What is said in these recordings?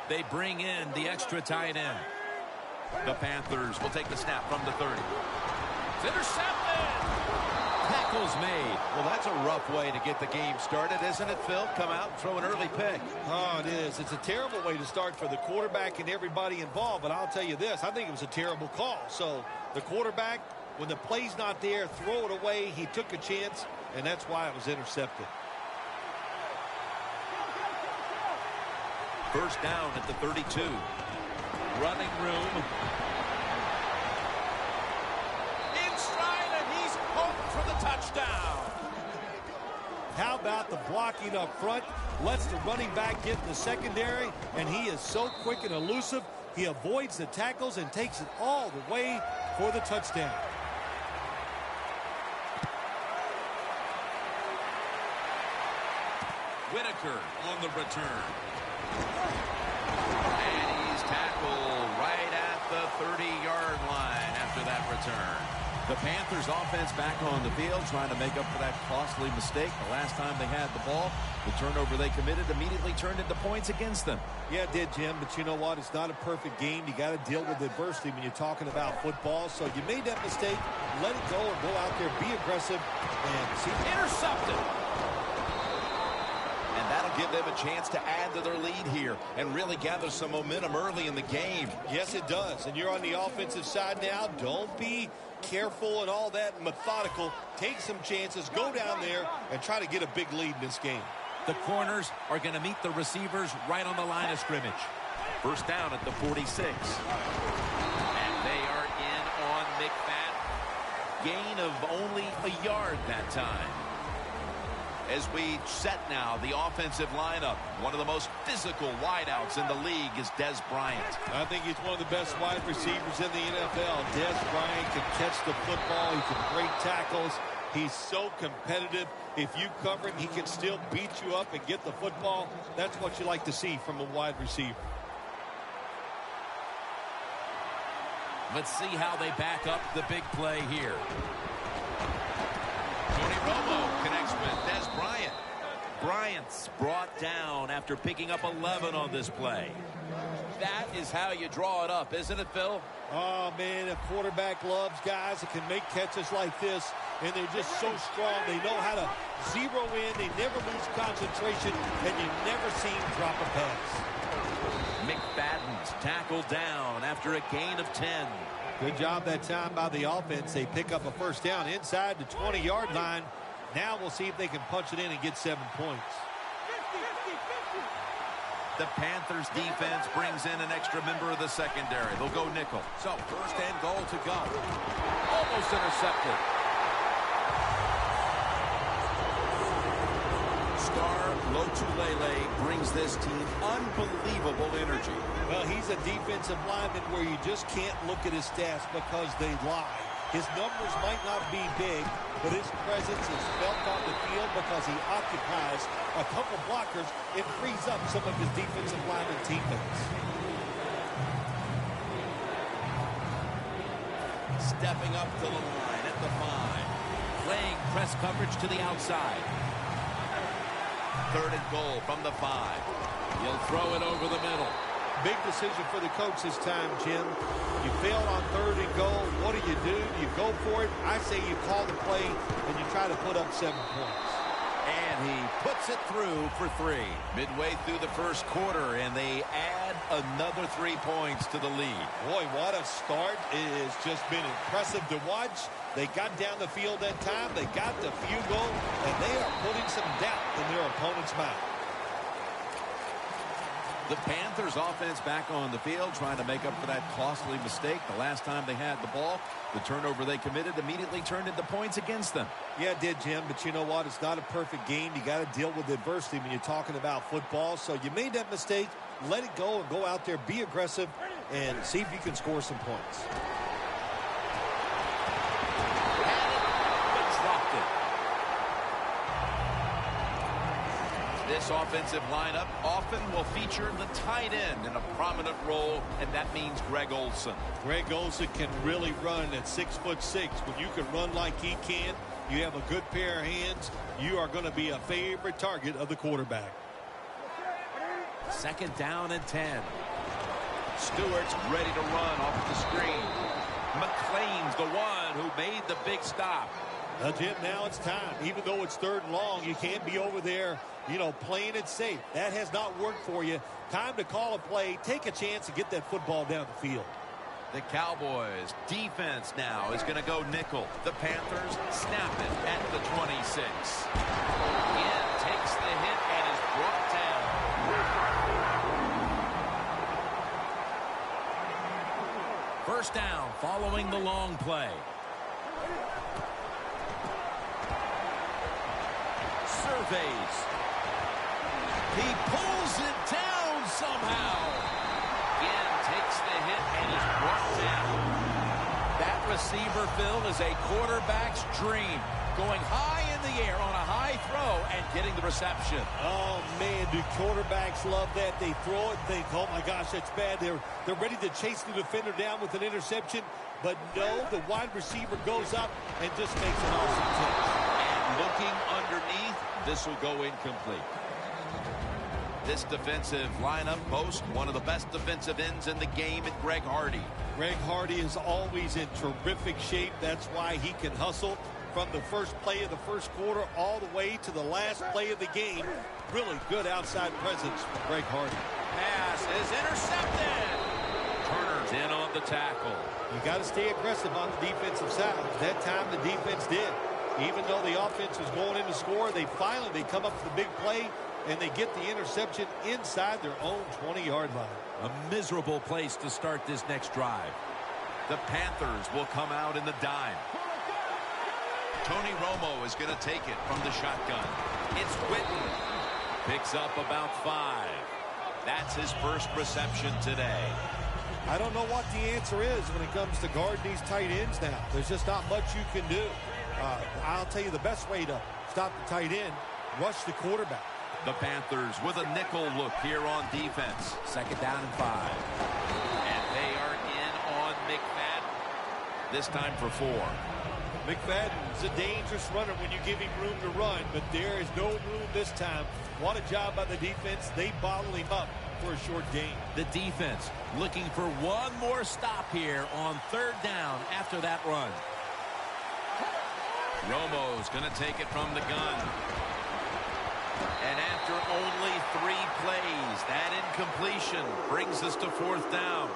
They bring in the extra tight end. The Panthers will take the snap from the 30. It's intercepted. Tackle's made. Well, that's a rough way to get the game started, isn't it, Phil? Come out and throw an early pick. Oh, it is. It's a terrible way to start for the quarterback and everybody involved. But I'll tell you this, I think it was a terrible call. So the quarterback, when the play's not there, throw it away. He took a chance, and that's why it was intercepted. First down at the 32. Running room. For the touchdown. How about the blocking up front? Lets the running back get in the secondary, and he is so quick and elusive. He avoids the tackles and takes it all the way for the touchdown. Whitaker on the return. And he's tackled right at the 30-yard line after that return. The Panthers offense back on the field trying to make up for that costly mistake. The last time they had the ball, the turnover they committed immediately turned into points against them. Yeah, it did, Jim, but you know what? It's not a perfect game. You got to deal with adversity when you're talking about football. So you made that mistake, let it go, and go out there, be aggressive, and see. Intercepted. And that'll give them a chance to add to their lead here and really gather some momentum early in the game. Yes, it does. And you're on the offensive side now. Don't be careful and all that methodical. Take some chances, go down there, and try to get a big lead in this game. The corners are going to meet the receivers right on the line of scrimmage. First down at the 46. And they are in on McFadden. Gain of only a yard that time. As we set now the offensive lineup, one of the most physical wideouts in the league is Dez Bryant. I think he's one of the best wide receivers in the NFL. Dez Bryant can catch the football. He can break tackles. He's so competitive. If you cover him, he can still beat you up and get the football. That's what you like to see from a wide receiver. Let's see how they back up the big play here. Tony Romo connects with Dez Bryant. Bryant's brought down after picking up 11 on this play. That is how you draw it up, isn't it, Phil? Oh, man, a quarterback loves guys that can make catches like this, and they're just so strong. They know how to zero in. They never lose concentration, and you never see him drop a pass. McFadden's tackled down after a gain of 10. Good job that time by the offense. They pick up a first down inside the 20-yard line. Now we'll see if they can punch it in and get 7 points. The Panthers defense brings in an extra member of the secondary. They'll go nickel. So first and goal to go. Almost intercepted. Star Lotulelei brings this team unbelievable energy. Well, he's a defensive lineman where you just can't look at his stats because they lie. His numbers might not be big, but his presence is felt on the field because he occupies a couple blockers and frees up some of his defensive lineman teammates. Stepping up to the line at the 5. Playing press coverage to the outside. Third and goal from the 5. He'll throw it over the middle. Big decision for the coach this time, Jim. You failed on third and goal. What do? You go for it. I say you call the play and you try to put up 7 points. And he puts it through for 3. Midway through the first quarter, and they add another 3 points to the lead. Boy, what a start. It has just been impressive to watch. They got down the field that time. They got the field goal, and they are putting some doubt in their opponent's mouth. The Panthers offense back on the field trying to make up for that costly mistake. The last time they had the ball, the turnover they committed immediately turned into points against them. Yeah, it did, Jim, but you know what? It's not a perfect game. You got to deal with adversity when you're talking about football. So you made that mistake, let it go, and go out there, be aggressive, and see if you can score some points. This offensive lineup often will feature the tight end in a prominent role, and that means Greg Olsen. Greg Olsen can really run at 6'6". When you can run like he can, you have a good pair of hands, you are going to be a favorite target of the quarterback. Second down and 10. Stewart's ready to run off the screen. McLean's the one who made the big stop. Jim, now it's time. Even though it's third and long, you can't be over there, playing it safe. That has not worked for you. Time to call a play, take a chance, and get that football down the field. The Cowboys defense now is going to go nickel. The Panthers snap it at the 26. Again, takes the hit and is brought down. First down following the long play. Surveys. He pulls it down somehow. Again, takes the hit and is brought down. That receiver, Phil, is a quarterback's dream. Going high in the air on a high throw and getting the reception. Oh, man, do quarterbacks love that. They throw it and think, oh, my gosh, that's bad. They're ready to chase the defender down with an interception. But no, the wide receiver goes up and just makes an awesome catch. And looking underneath, this will go incomplete. This defensive lineup boasts one of the best defensive ends in the game at Greg Hardy. Greg Hardy is always in terrific shape. That's why he can hustle from the first play of the first quarter all the way to the last play of the game. Really good outside presence from Greg Hardy. Pass is intercepted. Turner's in on the tackle. You got to stay aggressive on the defensive side. That time the defense did. Even though the offense was going in to score, they come up with a big play, and they get the interception inside their own 20-yard line. A miserable place to start this next drive. The Panthers will come out in the dime. Tony Romo is going to take it from the shotgun. It's Witten. Picks up about 5. That's his first reception today. I don't know what the answer is when it comes to guarding these tight ends now. There's just not much you can do. I'll tell you the best way to stop the tight end, rush the quarterback. The Panthers with a nickel look here on defense. Second down and 5. And they are in on McFadden. This time for 4. McFadden's a dangerous runner when you give him room to run, but there is no room this time. What a job by the defense. They bottle him up for a short gain. The defense looking for one more stop here on third down after that run. Romo's going to take it from the gun. And after only 3 plays, that incompletion brings us to fourth down.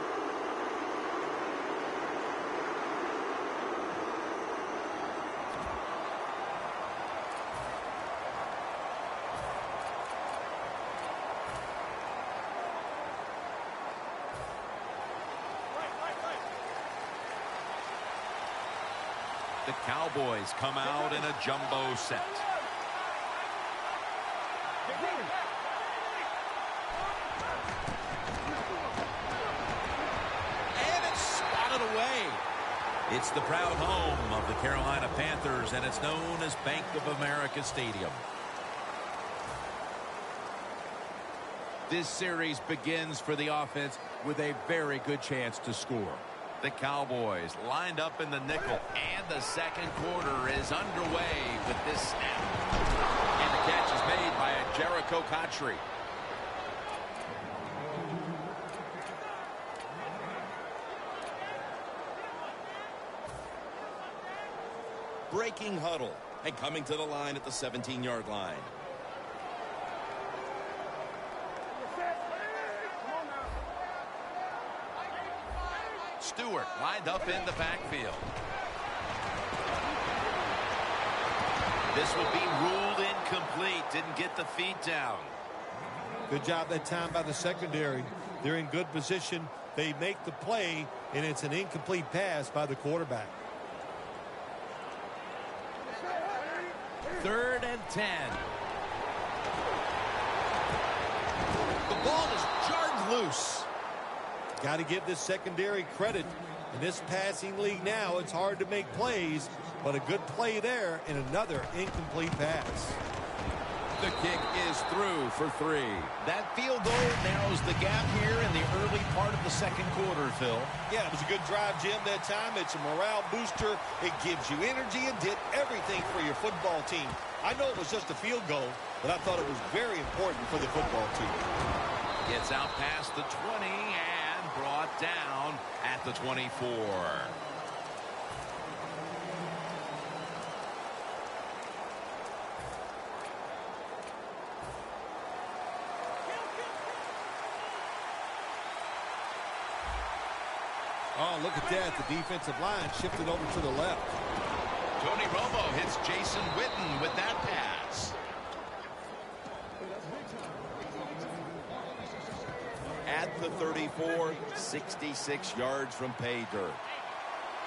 The Cowboys come out in a jumbo set. And it's swatted away. It's the proud home of the Carolina Panthers, and it's known as Bank of America Stadium. This series begins for the offense with a very good chance to score. The Cowboys lined up in the nickel, and the second quarter is underway with this snap. And the catch is made by Jericho Cotchery. Breaking huddle, and coming to the line at the 17-yard line. Stewart lined up in the backfield. This will be ruled incomplete. Didn't get the feet down. Good job that time by the secondary. They're in good position. They make the play, and it's an incomplete pass by the quarterback. 3rd and 10. The ball is jarred loose. Got to give this secondary credit. In this passing league now, it's hard to make plays, but a good play there and another incomplete pass. The kick is through for 3. That field goal narrows the gap here in the early part of the second quarter, Phil. Yeah, it was a good drive, Jim, that time. It's a morale booster. It gives you energy and did everything for your football team. I know it was just a field goal, but I thought it was very important for the football team. Gets out past the 20 and brought down at the 24. Oh, look at that. The defensive line shifted over to the left. Tony Romo hits Jason Witten with that pass. At the 34, 66 yards from pay dirt.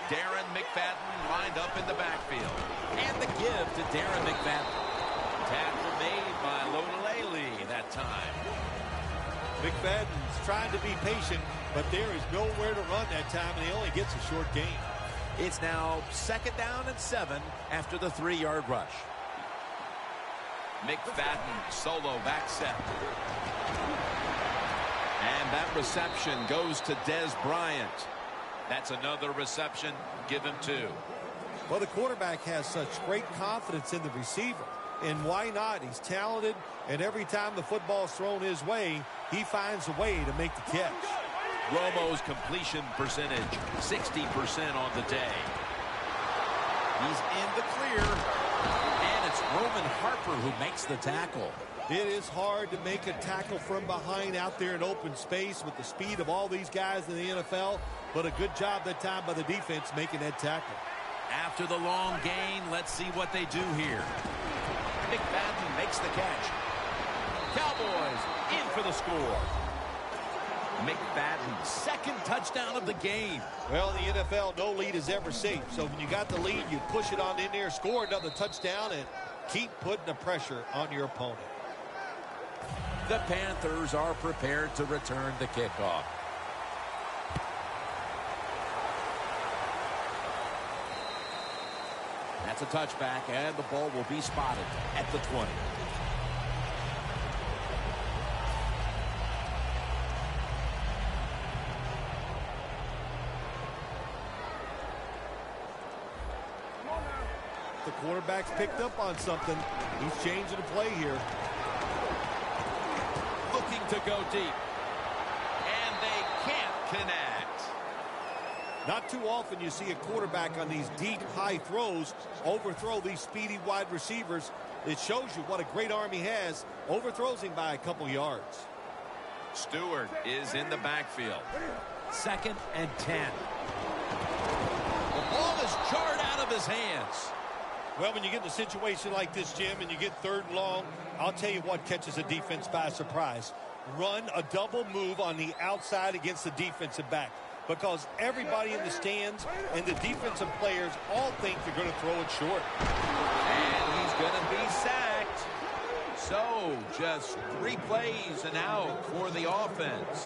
Darren McFadden lined up in the backfield. And the give to Darren McFadden. Tackle made by Lodalele that time. McFadden's trying to be patient, but there is nowhere to run that time, and he only gets a short gain. It's now 2nd down and 7 after the 3-yard rush. McFadden solo back set. And that reception goes to Des Bryant. That's another reception. Give him 2. Well, the quarterback has such great confidence in the receiver. And why not? He's talented, and every time the football's thrown his way, he finds a way to make the catch. Romo's completion percentage, 60% on the day. He's in the clear. And it's Roman Harper who makes the tackle. It is hard to make a tackle from behind out there in open space with the speed of all these guys in the NFL, but a good job that time by the defense making that tackle. After the long gain, let's see what they do here. McFadden makes the catch. Cowboys in for the score. McFadden's 2nd touchdown of the game. Well, in the NFL, no lead is ever safe. So when you got the lead, you push it on in there, score another touchdown, and keep putting the pressure on your opponent. The Panthers are prepared to return the kickoff. That's a touchback, and the ball will be spotted at the 20. The quarterback's picked up on something. He's changing the play here. Looking to go deep. And they can't connect. Not too often you see a quarterback on these deep, high throws overthrow these speedy wide receivers. It shows you what a great arm he has. Overthrows him by a couple yards. Stewart is in the backfield. 2nd and 10. The ball is jarred out of his hands. Well, when you get in a situation like this, Jim, and you get 3rd and long, I'll tell you what catches a defense by surprise. Run a double move on the outside against the defensive back, because everybody in the stands and the defensive players all think they're going to throw it short. And he's going to be sacked. So just 3 plays and out for the offense.